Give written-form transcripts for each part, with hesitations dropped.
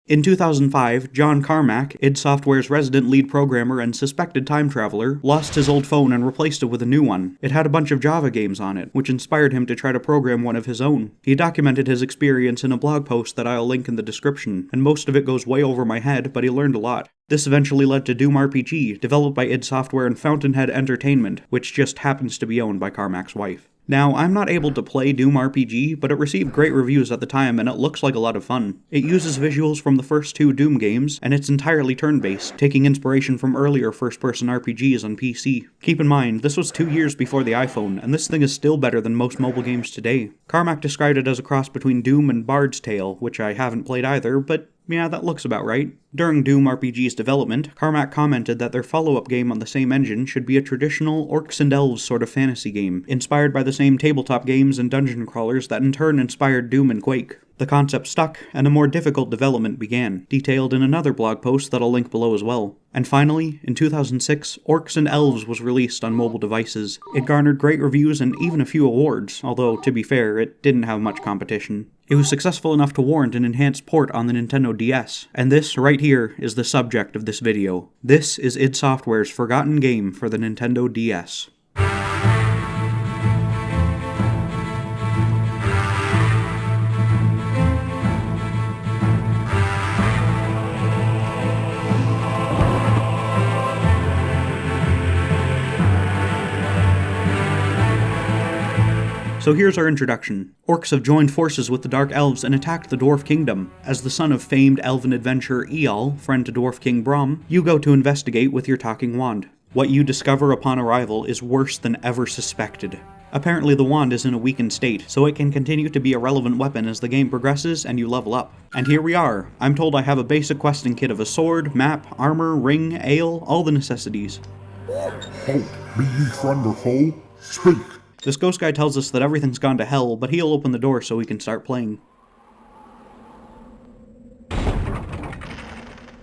In 2005, John Carmack, id Software's resident lead programmer and suspected time traveler, lost his old phone and replaced it with a new one. It had a bunch of Java games on it, which inspired him to try to program one of his own. He documented his experience in a blog post that I'll link in the description, and most of it goes way over my head, but he learned a lot. This eventually led to Doom RPG, developed by id Software and Fountainhead Entertainment, which just happens to be owned by Carmack's wife. Now, I'm not able to play Doom RPG, but it received great reviews at the time and it looks like a lot of fun. It uses visuals from the first two Doom games, and it's entirely turn-based, taking inspiration from earlier first-person RPGs on PC. Keep in mind, this was 2 years before the iPhone, and this thing is still better than most mobile games today. Carmack described it as a cross between Doom and Bard's Tale, which I haven't played either, but yeah, that looks about right. During Doom RPG's development, Carmack commented that their follow-up game on the same engine should be a traditional Orcs and Elves sort of fantasy game, inspired by the same tabletop games and dungeon crawlers that in turn inspired Doom and Quake. The concept stuck, and a more difficult development began, detailed in another blog post that I'll link below as well. And finally, in 2006, Orcs and Elves was released on mobile devices. It garnered great reviews and even a few awards, although, to be fair, it didn't have much competition. It was successful enough to warrant an enhanced port on the Nintendo DS, and this, right here, is the subject of this video. This is id Software's forgotten game for the Nintendo DS. So here's our introduction. Orcs have joined forces with the Dark Elves and attacked the Dwarf Kingdom. As the son of famed elven adventurer Eol, friend to Dwarf King Brom, you go to investigate with your talking wand. What you discover upon arrival is worse than ever suspected. Apparently the wand is in a weakened state, so it can continue to be a relevant weapon as the game progresses and you level up. And here we are. I'm told I have a basic questing kit of a sword, map, armor, ring, ale, all the necessities. Halt, be ye friend or foe? Speak! This ghost guy tells us that everything's gone to hell, but he'll open the door so we can start playing.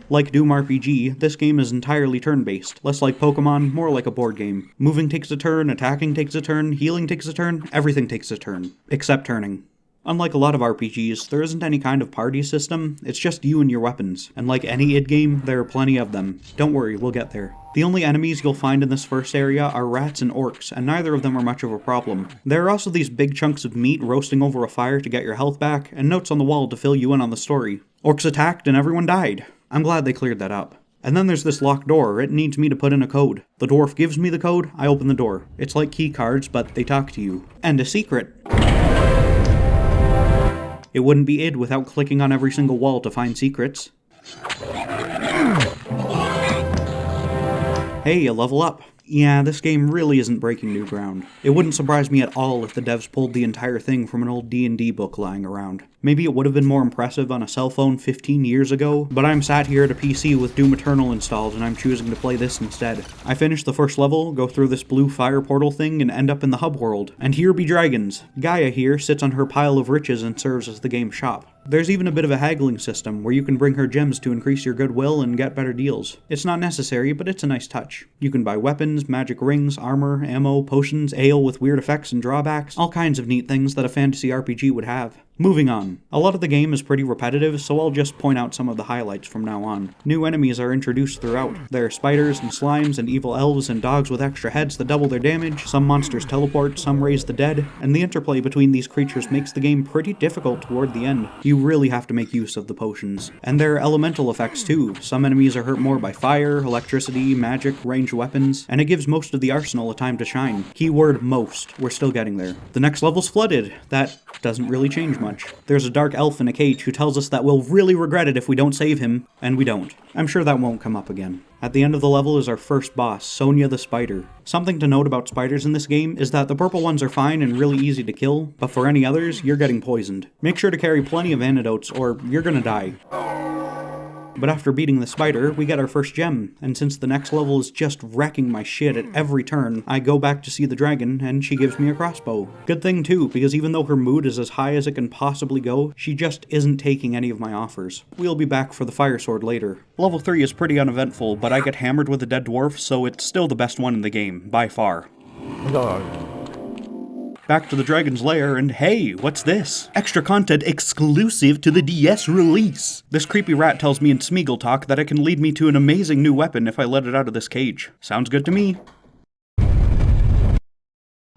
Like Doom RPG, this game is entirely turn-based. Less like Pokemon, more like a board game. Moving takes a turn, attacking takes a turn, healing takes a turn, everything takes a turn. Except turning. Unlike a lot of RPGs, there isn't any kind of party system, it's just you and your weapons. And like any id game, there are plenty of them. Don't worry, we'll get there. The only enemies you'll find in this first area are rats and orcs, and neither of them are much of a problem. There are also these big chunks of meat roasting over a fire to get your health back, and notes on the wall to fill you in on the story. Orcs attacked and everyone died. I'm glad they cleared that up. And then there's this locked door. It needs me to put in a code. The dwarf gives me the code, I open the door. It's like key cards, but they talk to you. And a secret. It wouldn't be id without clicking on every single wall to find secrets. Hey, a level up. Yeah, this game really isn't breaking new ground. It wouldn't surprise me at all if the devs pulled the entire thing from an old D&D book lying around. Maybe it would have been more impressive on a cell phone 15 years ago, but I'm sat here at a PC with Doom Eternal installed and I'm choosing to play this instead. I finish the first level, go through this blue fire portal thing, and end up in the hub world. And here be dragons. Gaia here sits on her pile of riches and serves as the game's shop. There's even a bit of a haggling system where you can bring her gems to increase your goodwill and get better deals. It's not necessary, but it's a nice touch. You can buy weapons, magic rings, armor, ammo, potions, ale with weird effects and drawbacks, all kinds of neat things that a fantasy RPG would have. Moving on. A lot of the game is pretty repetitive, so I'll just point out some of the highlights from now on. New enemies are introduced throughout. There are spiders and slimes and evil elves and dogs with extra heads that double their damage, some monsters teleport, some raise the dead, and the interplay between these creatures makes the game pretty difficult toward the end. You really have to make use of the potions. And there are elemental effects too. Some enemies are hurt more by fire, electricity, magic, ranged weapons, and it gives most of the arsenal a time to shine. Keyword most. We're still getting there. The next level's flooded. That doesn't really change much. There's a dark elf in a cage who tells us that we'll really regret it if we don't save him, and we don't. I'm sure that won't come up again. At the end of the level is our first boss, Sonia the Spider. Something to note about spiders in this game is that the purple ones are fine and really easy to kill, but for any others, you're getting poisoned. Make sure to carry plenty of antidotes or you're gonna die. But after beating the spider, we get our first gem, and since the next level is just wrecking my shit at every turn, I go back to see the dragon, and she gives me a crossbow. Good thing too, because even though her mood is as high as it can possibly go, she just isn't taking any of my offers. We'll be back for the fire sword later. Level 3 is pretty uneventful, but I get hammered with a dead dwarf, so it's still the best one in the game, by far. Back to the Dragon's Lair, and hey, what's this? Extra content exclusive to the DS release! This creepy rat tells me in Smeagol talk that it can lead me to an amazing new weapon if I let it out of this cage. Sounds good to me.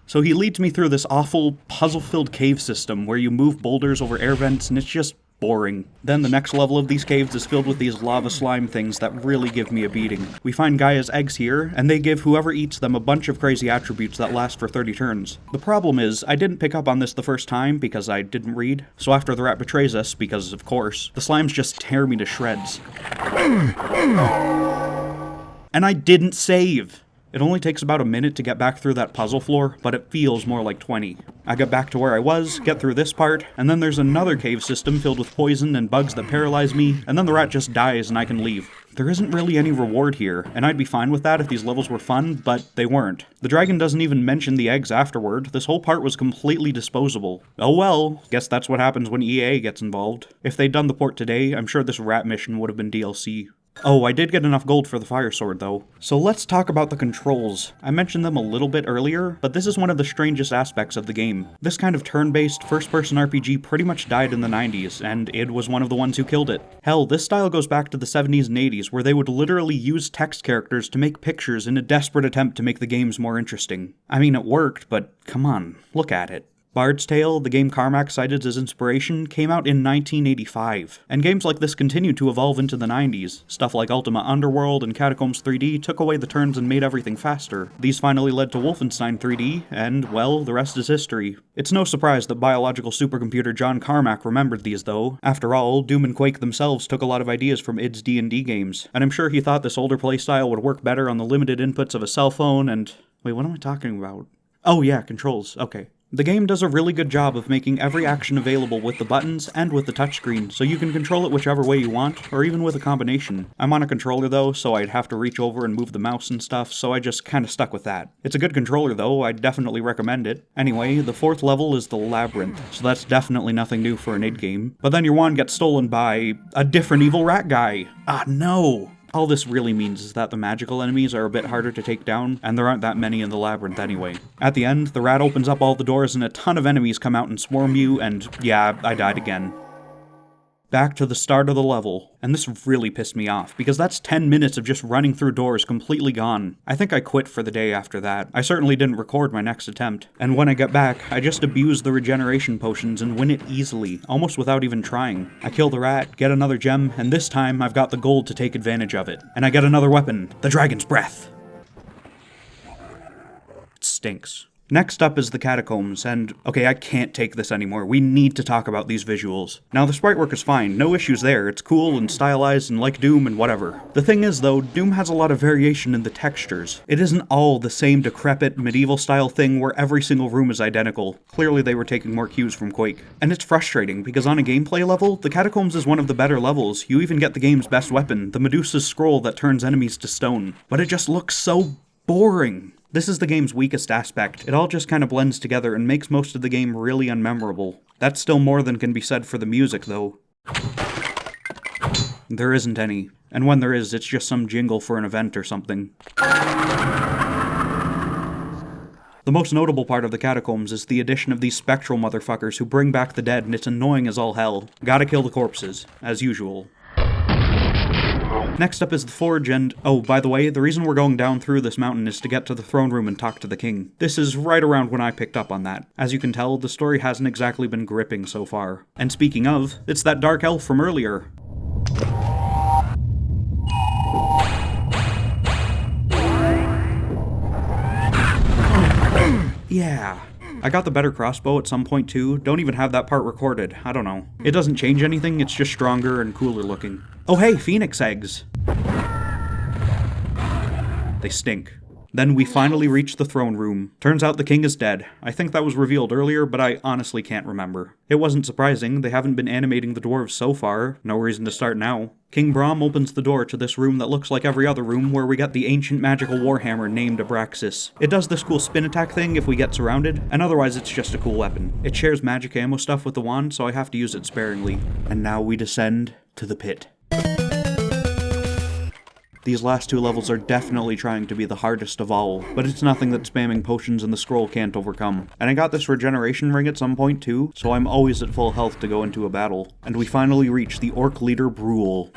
So he leads me through this awful, puzzle-filled cave system where you move boulders over air vents, and it's just boring. Then the next level of these caves is filled with these lava slime things that really give me a beating. We find Gaia's eggs here, and they give whoever eats them a bunch of crazy attributes that last for 30 turns. The problem is, I didn't pick up on this the first time because I didn't read, so after the rat betrays us, because of course, the slimes just tear me to shreds. And I didn't save! It only takes about a minute to get back through that puzzle floor, but it feels more like 20. I get back to where I was, get through this part, and then there's another cave system filled with poison and bugs that paralyze me, and then the rat just dies and I can leave. There isn't really any reward here, and I'd be fine with that if these levels were fun, but they weren't. The dragon doesn't even mention the eggs afterward. This whole part was completely disposable. Oh well, guess that's what happens when EA gets involved. If they'd done the port today, I'm sure this rat mission would have been DLC. Oh, I did get enough gold for the fire sword, though. So let's talk about the controls. I mentioned them a little bit earlier, but this is one of the strangest aspects of the game. This kind of turn-based, first-person RPG pretty much died in the 90s, and id was one of the ones who killed it. Hell, this style goes back to the 70s and 80s, where they would literally use text characters to make pictures in a desperate attempt to make the games more interesting. I mean, it worked, but come on, look at it. Bard's Tale, the game Carmack cited as inspiration, came out in 1985, and games like this continued to evolve into the 90s. Stuff like Ultima Underworld and Catacombs 3D took away the turns and made everything faster. These finally led to Wolfenstein 3D, and, well, the rest is history. It's no surprise that biological supercomputer John Carmack remembered these, though. After all, Doom and Quake themselves took a lot of ideas from id's D&D games, and I'm sure he thought this older playstyle would work better on the limited inputs of a cell phone and... Wait, what am I talking about? Oh yeah, controls, okay. The game does a really good job of making every action available with the buttons and with the touchscreen, so you can control it whichever way you want, or even with a combination. I'm on a controller though, so I'd have to reach over and move the mouse and stuff, so I just kinda stuck with that. It's a good controller though, I'd definitely recommend it. Anyway, the fourth level is the Labyrinth, so that's definitely nothing new for an id game. But then your wand gets stolen by a different evil rat guy. Ah, no! All this really means is that the magical enemies are a bit harder to take down, and there aren't that many in the labyrinth anyway. At the end, the rat opens up all the doors and a ton of enemies come out and swarm you, and yeah, I died again. Back to the start of the level, and this really pissed me off, because that's 10 minutes of just running through doors completely gone. I think I quit for the day after that. I certainly didn't record my next attempt, and when I get back, I just abuse the regeneration potions and win it easily, almost without even trying. I kill the rat, get another gem, and this time I've got the gold to take advantage of it. And I get another weapon, the Dragon's Breath. It stinks. Next up is the Catacombs, and okay, I can't take this anymore. We need to talk about these visuals. Now, the sprite work is fine, no issues there. It's cool and stylized and like Doom and whatever. The thing is, though, Doom has a lot of variation in the textures. It isn't all the same decrepit, medieval-style thing where every single room is identical. Clearly, they were taking more cues from Quake. And it's frustrating, because on a gameplay level, the Catacombs is one of the better levels. You even get the game's best weapon, the Medusa's scroll that turns enemies to stone. But it just looks so boring. This is the game's weakest aspect. It all just kind of blends together and makes most of the game really unmemorable. That's still more than can be said for the music, though. There isn't any. And when there is, it's just some jingle for an event or something. The most notable part of the Catacombs is the addition of these spectral motherfuckers who bring back the dead, and it's annoying as all hell. Gotta kill the corpses, as usual. Next up is the Forge, and oh, by the way, the reason we're going down through this mountain is to get to the throne room and talk to the king. This is right around when I picked up on that. As you can tell, the story hasn't exactly been gripping so far. And speaking of, it's that dark elf from earlier. Yeah. I got the better crossbow at some point too, don't even have that part recorded, I don't know. It doesn't change anything, it's just stronger and cooler looking. Oh hey, phoenix eggs! They stink. Then we finally reach the throne room. Turns out the king is dead. I think that was revealed earlier, but I honestly can't remember. It wasn't surprising, they haven't been animating the dwarves so far, no reason to start now. King Braum opens the door to this room that looks like every other room where we get the ancient magical warhammer named Abraxas. It does this cool spin attack thing if we get surrounded, and otherwise it's just a cool weapon. It shares magic ammo stuff with the wand, so I have to use it sparingly. And now we descend to the pit. These last 2 levels are definitely trying to be the hardest of all, but it's nothing that spamming potions in the scroll can't overcome. And I got this regeneration ring at some point too, so I'm always at full health to go into a battle. And we finally reach the Orc leader Brule.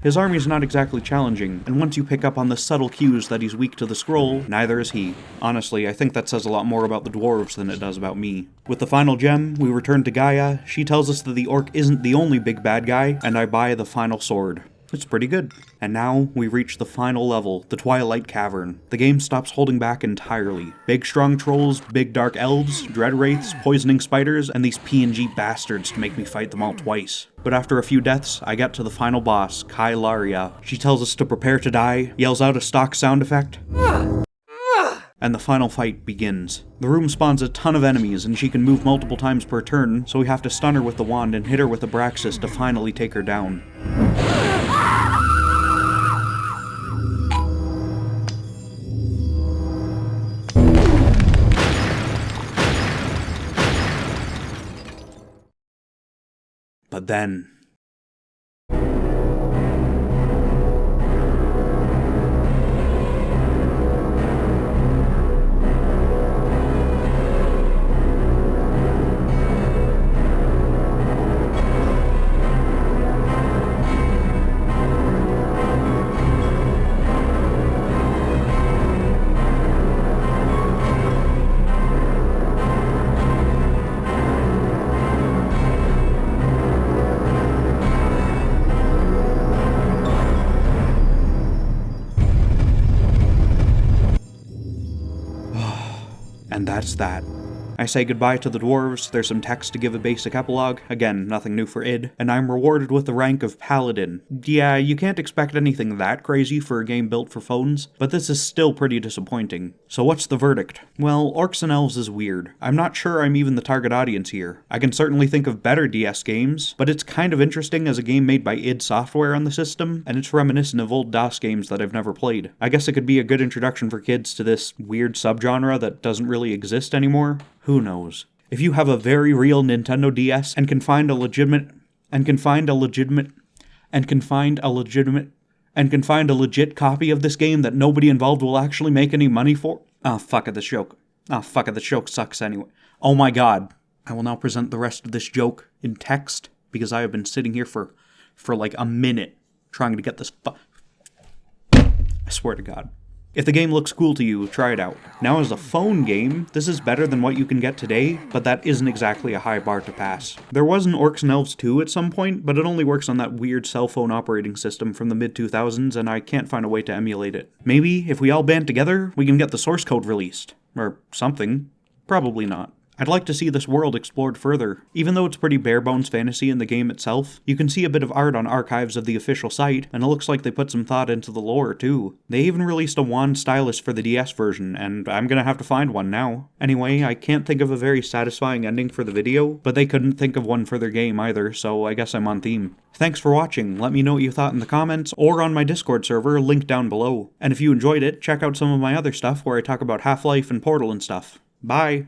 His army's not exactly challenging, and once you pick up on the subtle cues that he's weak to the scroll, neither is he. Honestly, I think that says a lot more about the dwarves than it does about me. With the final gem, we return to Gaia. She tells us that the orc isn't the only big bad guy, and I buy the final sword. It's pretty good. And now, we reach the final level, the Twilight Cavern. The game stops holding back entirely. Big strong trolls, big dark elves, dread wraiths, poisoning spiders, and these PNG bastards to make me fight them all twice. But after a few deaths, I get to the final boss, Kylaria. She tells us to prepare to die, yells out a stock sound effect, and the final fight begins. The room spawns a ton of enemies, and she can move multiple times per turn, so we have to stun her with the wand and hit her with the Braxis to finally take her down. But then... And that's that. I say goodbye to the dwarves, there's some text to give a basic epilogue, again, nothing new for id, and I'm rewarded with the rank of Paladin. Yeah, you can't expect anything that crazy for a game built for phones, but this is still pretty disappointing. So what's the verdict? Well, Orcs and Elves is weird. I'm not sure I'm even the target audience here. I can certainly think of better DS games, but it's kind of interesting as a game made by id Software on the system, and it's reminiscent of old DOS games that I've never played. I guess it could be a good introduction for kids to this weird subgenre that doesn't really exist anymore. Who knows? If you have a very real Nintendo DS and can find a legit copy of this game that nobody involved will actually make any money for. Oh, fuck it, this joke. Oh, fuck it, this joke sucks anyway. Oh my god. I will now present the rest of this joke in text because I have been sitting here for like a minute trying to get this I swear to God. If the game looks cool to you, try it out. Now as a phone game, this is better than what you can get today, but that isn't exactly a high bar to pass. There was an Orcs and Elves 2 at some point, but it only works on that weird cell phone operating system from the mid-2000s, and I can't find a way to emulate it. Maybe, if we all band together, we can get the source code released. Or something. Probably not. I'd like to see this world explored further. Even though it's pretty bare-bones fantasy in the game itself, you can see a bit of art on archives of the official site, and it looks like they put some thought into the lore, too. They even released a wand stylus for the DS version, and I'm gonna have to find one now. Anyway, I can't think of a very satisfying ending for the video, but they couldn't think of one for their game either, so I guess I'm on theme. Thanks for watching, let me know what you thought in the comments, or on my Discord server, linked down below. And if you enjoyed it, check out some of my other stuff where I talk about Half-Life and Portal and stuff. Bye!